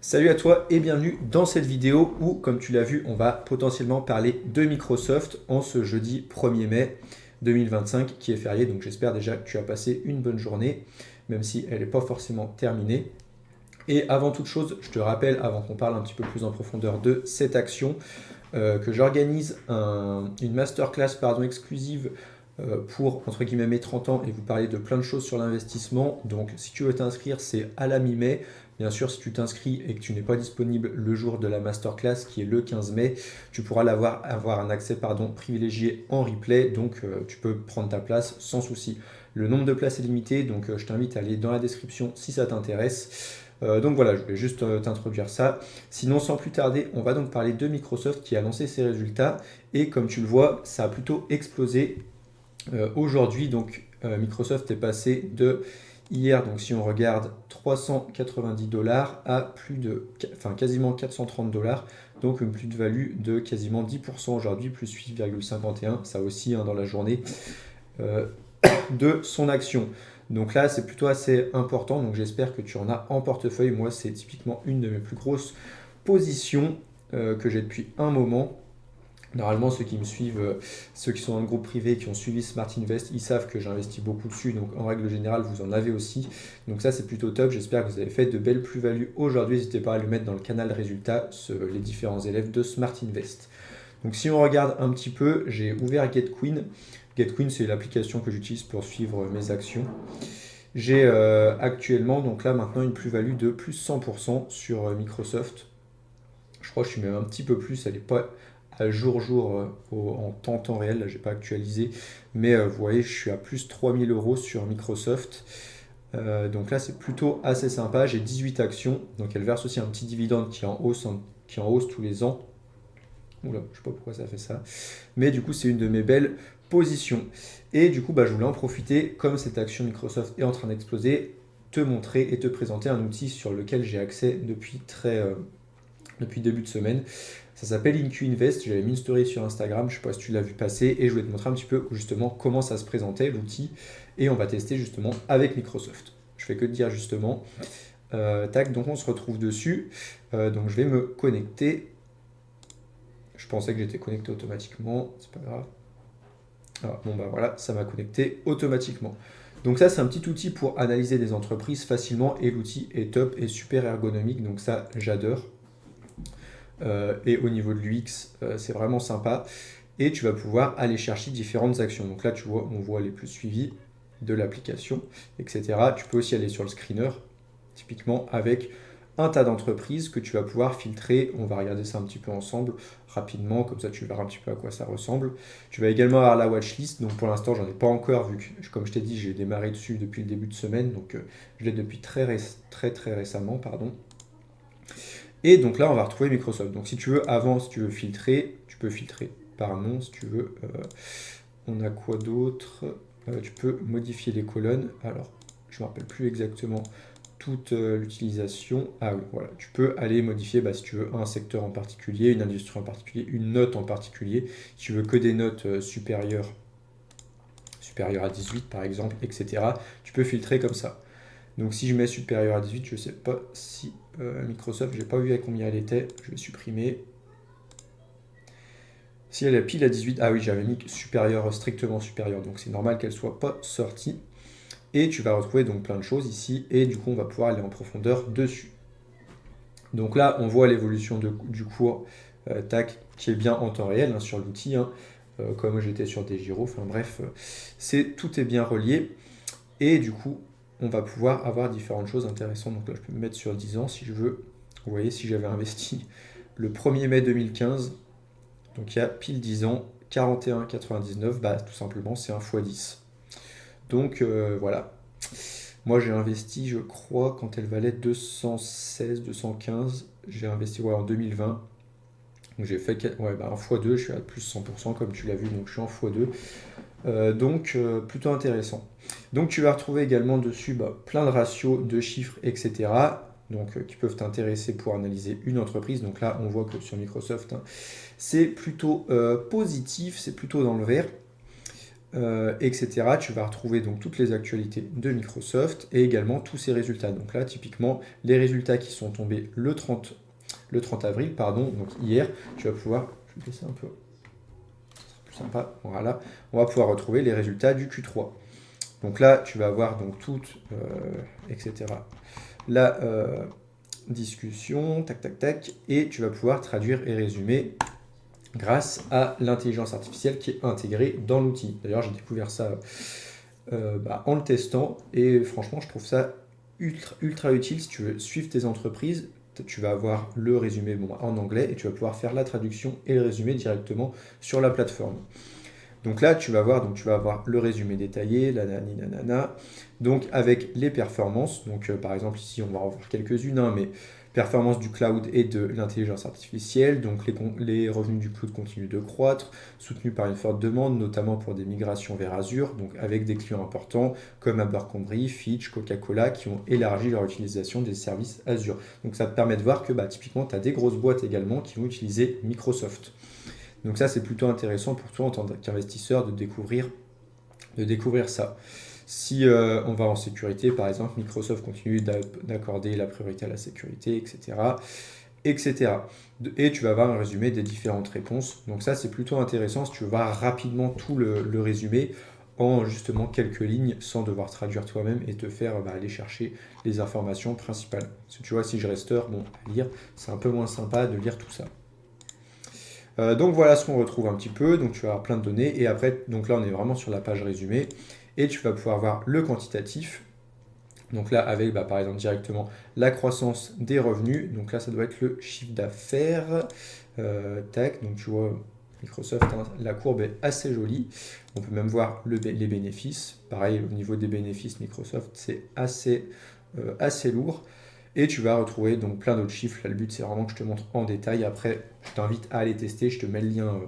Salut à toi et bienvenue dans cette vidéo où, comme tu l'as vu, on va potentiellement parler de Microsoft en ce jeudi 1er mai 2025 qui est férié. Donc j'espère déjà que tu as passé une bonne journée, même si elle n'est pas forcément terminée. Et avant toute chose, je te rappelle, avant qu'on parle un petit peu plus en profondeur de cette action, que j'organise une masterclass exclusive pour entre guillemets mes 30 ans et vous parler de plein de choses sur l'investissement. Donc si tu veux t'inscrire, c'est à la mi-mai. Bien sûr, si tu t'inscris et que tu n'es pas disponible le jour de la masterclass qui est le 15 mai, tu pourras avoir un accès privilégié en replay. Donc tu peux prendre ta place sans souci. Le nombre de places est limité, donc je t'invite à aller dans la description si ça t'intéresse. Donc voilà, je voulais juste t'introduire ça. Sinon, sans plus tarder, on va donc parler de Microsoft qui a lancé ses résultats. Et comme tu le vois, ça a plutôt explosé aujourd'hui. Donc Microsoft est passé de hier, donc si on regarde 390 dollars à quasiment 430 dollars. Donc une plus-value de quasiment 10% aujourd'hui, plus 8,51. Ça aussi dans la journée. Euh, de son action. Donc là, c'est plutôt assez important. Donc j'espère que tu en as en portefeuille. Moi, c'est typiquement une de mes plus grosses positions que j'ai depuis un moment. Normalement, ceux qui me suivent, ceux qui sont dans le groupe privé, qui ont suivi Smart Invest, ils savent que j'investis beaucoup dessus. Donc en règle générale, vous en avez aussi. Donc ça, c'est plutôt top. J'espère que vous avez fait de belles plus-values aujourd'hui. N'hésitez pas à le mettre dans le canal résultats, les différents élèves de Smart Invest. Donc si on regarde un petit peu, j'ai ouvert GetQueen. GetQueen, c'est l'application que j'utilise pour suivre mes actions. J'ai actuellement, donc là maintenant, une plus-value de plus 100% sur Microsoft. Je crois que je suis même un petit peu plus, elle n'est pas à jour en temps réel, là j'ai pas actualisé, mais vous voyez, je suis à plus 3000 euros sur Microsoft. Donc là, c'est plutôt assez sympa. J'ai 18 actions, donc elle verse aussi un petit dividende qui est en hausse tous les ans. Oula, je sais pas pourquoi ça fait ça. Mais du coup, c'est une de mes belles positions. Et du coup, je voulais en profiter, comme cette action Microsoft est en train d'exploser, te montrer et te présenter un outil sur lequel j'ai accès depuis début de semaine. Ça s'appelle InQ Invest. J'avais mis une story sur Instagram, je ne sais pas si tu l'as vu passer, et je voulais te montrer un petit peu justement comment ça se présentait, l'outil. Et on va tester justement avec Microsoft. Je fais que te dire justement. Tac, donc on se retrouve dessus. Donc je vais me connecter. Je pensais que j'étais connecté automatiquement, c'est pas grave. Ah, bon voilà, ça m'a connecté automatiquement. Donc ça, c'est un petit outil pour analyser des entreprises facilement et l'outil est top et super ergonomique, donc ça, j'adore. Et au niveau de l'UX, c'est vraiment sympa. Et tu vas pouvoir aller chercher différentes actions. Donc là, tu vois, on voit les plus suivis de l'application, etc. Tu peux aussi aller sur le screener, typiquement avec un tas d'entreprises que tu vas pouvoir filtrer. On va regarder ça un petit peu ensemble rapidement, comme ça tu verras un petit peu à quoi ça ressemble. Tu vas également avoir la watchlist. Donc pour l'instant, j'en ai pas encore vu que, comme je t'ai dit, j'ai démarré dessus depuis le début de semaine. Donc je l'ai depuis très récemment, pardon. Et donc là, on va retrouver Microsoft. Donc si tu veux, si tu veux filtrer, tu peux filtrer par nom si tu veux. On a quoi d'autre? Tu peux modifier les colonnes. Alors, je ne me rappelle plus exactement toute l'utilisation. Ah oui, voilà. Tu peux aller modifier si tu veux un secteur en particulier, une industrie en particulier, une note en particulier. Si tu veux que des notes supérieures à 18 par exemple, etc. Tu peux filtrer comme ça. Donc si je mets supérieur à 18, je ne sais pas si Microsoft, je n'ai pas vu à combien elle était, je vais supprimer. Si elle est pile à 18, ah oui, j'avais mis supérieur, strictement supérieur, donc c'est normal qu'elle ne soit pas sortie. Et tu vas retrouver donc plein de choses ici, et du coup on va pouvoir aller en profondeur dessus. Donc là, on voit l'évolution du cours, tac, qui est bien en temps réel sur l'outil, comme j'étais sur des gyros, enfin bref, tout est bien relié. Et du coup, on va pouvoir avoir différentes choses intéressantes. Donc là, je peux me mettre sur 10 ans si je veux. Vous voyez, si j'avais investi le 1er mai 2015, donc il y a pile 10 ans, 41,99, tout simplement, c'est 1 x 10. Donc voilà. Moi, j'ai investi, je crois, quand elle valait 216, 215, j'ai investi en 2020. Donc j'ai fait 1 x 2, je suis à plus 100% comme tu l'as vu, donc je suis en x2. Donc plutôt intéressant. Donc tu vas retrouver également dessus plein de ratios, de chiffres, etc. Donc qui peuvent t'intéresser pour analyser une entreprise. Donc là, on voit que sur Microsoft, c'est plutôt positif, c'est plutôt dans le vert. etc. Tu vas retrouver donc toutes les actualités de Microsoft et également tous ces résultats. Donc là, typiquement, les résultats qui sont tombés le 30 avril, pardon, donc hier, tu vas pouvoir, je vais baisser un peu, ça sera plus sympa, voilà, on va pouvoir retrouver les résultats du Q3. Donc là, tu vas avoir donc toutes, etc. La discussion, tac, tac, tac, et tu vas pouvoir traduire et résumer grâce à l'intelligence artificielle qui est intégrée dans l'outil. D'ailleurs, j'ai découvert ça en le testant et franchement, je trouve ça ultra utile si tu veux suivre tes entreprises. Tu vas avoir le résumé en anglais et tu vas pouvoir faire la traduction et le résumé directement sur la plateforme. Donc là, tu vas avoir le résumé détaillé, la nani nanana, donc avec les performances. Donc par exemple ici, on va en voir quelques-unes, mais performance du cloud et de l'intelligence artificielle, donc les revenus du cloud continuent de croître, soutenus par une forte demande, notamment pour des migrations vers Azure, donc avec des clients importants comme Abercrombie, Fitch, Coca-Cola, qui ont élargi leur utilisation des services Azure. Donc ça te permet de voir que typiquement, tu as des grosses boîtes également qui vont utiliser Microsoft. Donc ça, c'est plutôt intéressant pour toi en tant qu'investisseur de découvrir ça. Si on va en sécurité, par exemple, Microsoft continue d'accorder la priorité à la sécurité, etc., etc. Et tu vas avoir un résumé des différentes réponses. Donc ça, c'est plutôt intéressant si tu veux voir rapidement tout le résumé en justement quelques lignes sans devoir traduire toi-même et te faire aller chercher les informations principales. Parce que tu vois, si je reste à lire, c'est un peu moins sympa de lire tout ça. Donc voilà ce qu'on retrouve un petit peu. Donc tu vas avoir plein de données. Et après, donc là, on est vraiment sur la page résumée. Et tu vas pouvoir voir le quantitatif. Donc là, avec par exemple directement la croissance des revenus. Donc là, ça doit être le chiffre d'affaires. Tac, donc tu vois, Microsoft, la courbe est assez jolie. On peut même voir les bénéfices. Pareil, au niveau des bénéfices, Microsoft, c'est assez lourd. Et tu vas retrouver donc plein d'autres chiffres. Là, le but, c'est vraiment que je te montre en détail. Après, je t'invite à aller tester. Je te mets le lien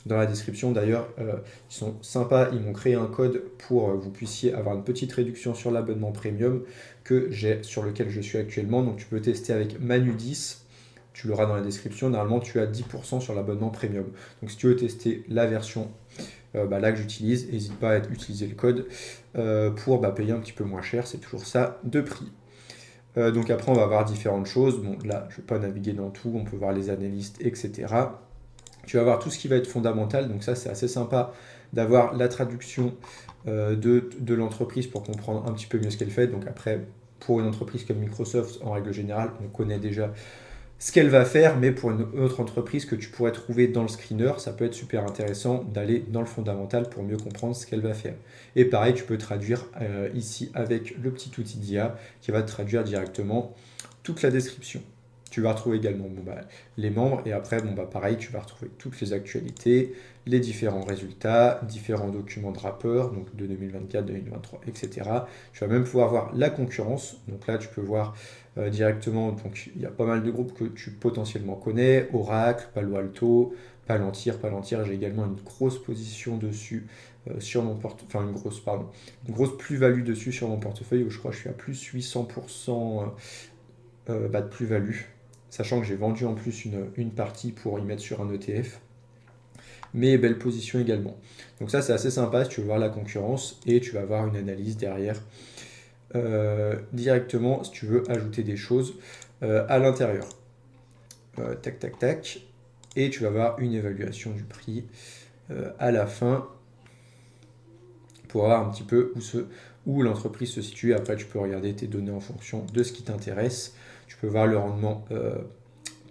dans la description. D'ailleurs, ils sont sympas. Ils m'ont créé un code pour que vous puissiez avoir une petite réduction sur l'abonnement premium sur lequel je suis actuellement. Donc, tu peux tester avec Manu10. Tu l'auras dans la description. Normalement, tu as 10% sur l'abonnement premium. Donc, si tu veux tester la version là que j'utilise, n'hésite pas à utiliser le code pour payer un petit peu moins cher. C'est toujours ça de prix. Donc après, on va voir différentes choses. Bon, là, je ne vais pas naviguer dans tout. On peut voir les analystes, etc. Tu vas voir tout ce qui va être fondamental. Donc ça, c'est assez sympa d'avoir la traduction de l'entreprise pour comprendre un petit peu mieux ce qu'elle fait. Donc après, pour une entreprise comme Microsoft, en règle générale, on connaît déjà ce qu'elle va faire, mais pour une autre entreprise que tu pourrais trouver dans le screener, ça peut être super intéressant d'aller dans le fondamental pour mieux comprendre ce qu'elle va faire. Et pareil, tu peux traduire ici avec le petit outil d'IA qui va te traduire directement toute la description. Tu vas retrouver également les membres et après, pareil, tu vas retrouver toutes les actualités, les différents résultats, différents documents de rapport, donc de 2024, 2023, etc. Tu vas même pouvoir voir la concurrence. Donc là, tu peux voir directement, donc il y a pas mal de groupes que tu potentiellement connais, Oracle, Palo Alto, Palantir, j'ai également une grosse position dessus sur mon portefeuille, une grosse plus-value dessus sur mon portefeuille où je crois que je suis à plus 800% de plus-value, sachant que j'ai vendu en plus une partie pour y mettre sur un ETF. Mais belle position également. Donc ça, c'est assez sympa si tu veux voir la concurrence et tu vas avoir une analyse derrière directement si tu veux ajouter des choses à l'intérieur. Tac, tac, tac. Et tu vas avoir une évaluation du prix à la fin pour voir un petit peu où l'entreprise se situe. Après, tu peux regarder tes données en fonction de ce qui t'intéresse. Tu peux voir le rendement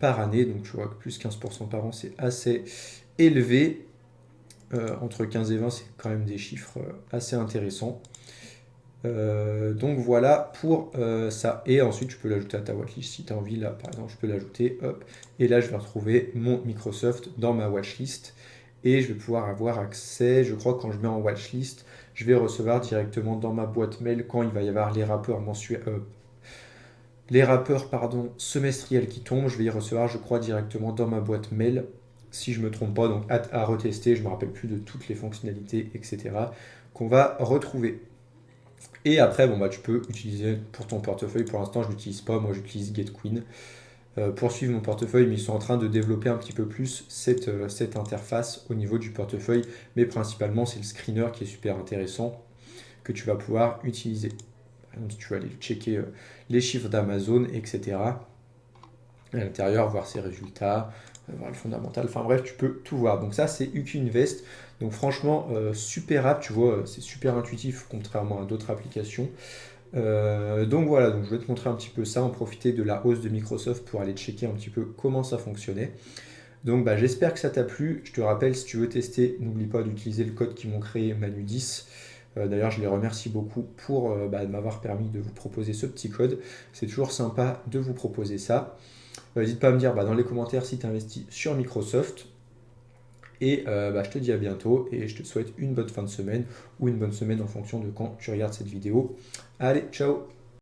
par année. Donc, tu vois que plus 15% par an, c'est assez élevé. Entre 15 et 20, c'est quand même des chiffres assez intéressants. Donc voilà pour ça. Et ensuite, tu peux l'ajouter à ta watchlist si tu as envie. Là, par exemple, je peux l'ajouter. Hop. Et là, je vais retrouver mon Microsoft dans ma watchlist. Et je vais pouvoir avoir accès. Je crois que quand je mets en watchlist, je vais recevoir directement dans ma boîte mail quand il va y avoir les rapports mensuels. Les rapports semestriels qui tombent, je vais y recevoir, je crois, directement dans ma boîte mail, si je ne me trompe pas, donc à retester, je ne me rappelle plus de toutes les fonctionnalités, etc., qu'on va retrouver. Et après, tu peux utiliser pour ton portefeuille, pour l'instant, je ne l'utilise pas, moi j'utilise GetQueen, pour suivre mon portefeuille, mais ils sont en train de développer un petit peu plus cette interface au niveau du portefeuille, mais principalement c'est le screener qui est super intéressant que tu vas pouvoir utiliser. Par exemple, si tu vas aller checker les chiffres d'Amazon, etc. À l'intérieur, voir ses résultats, voir le fondamental, enfin bref, tu peux tout voir. Donc ça, c'est UQ Invest. Donc franchement, super app, tu vois, c'est super intuitif contrairement à d'autres applications. Donc voilà, donc je vais te montrer un petit peu ça, en profiter de la hausse de Microsoft pour aller checker un petit peu comment ça fonctionnait. Donc bah, j'espère que ça t'a plu. Je te rappelle, si tu veux tester, n'oublie pas d'utiliser le code qu'ils m'ont créé, Manu10. D'ailleurs, je les remercie beaucoup pour m'avoir permis de vous proposer ce petit code. C'est toujours sympa de vous proposer ça. N'hésite pas à me dire dans les commentaires si tu investis sur Microsoft. Et je te dis à bientôt et je te souhaite une bonne fin de semaine ou une bonne semaine en fonction de quand tu regardes cette vidéo. Allez, ciao!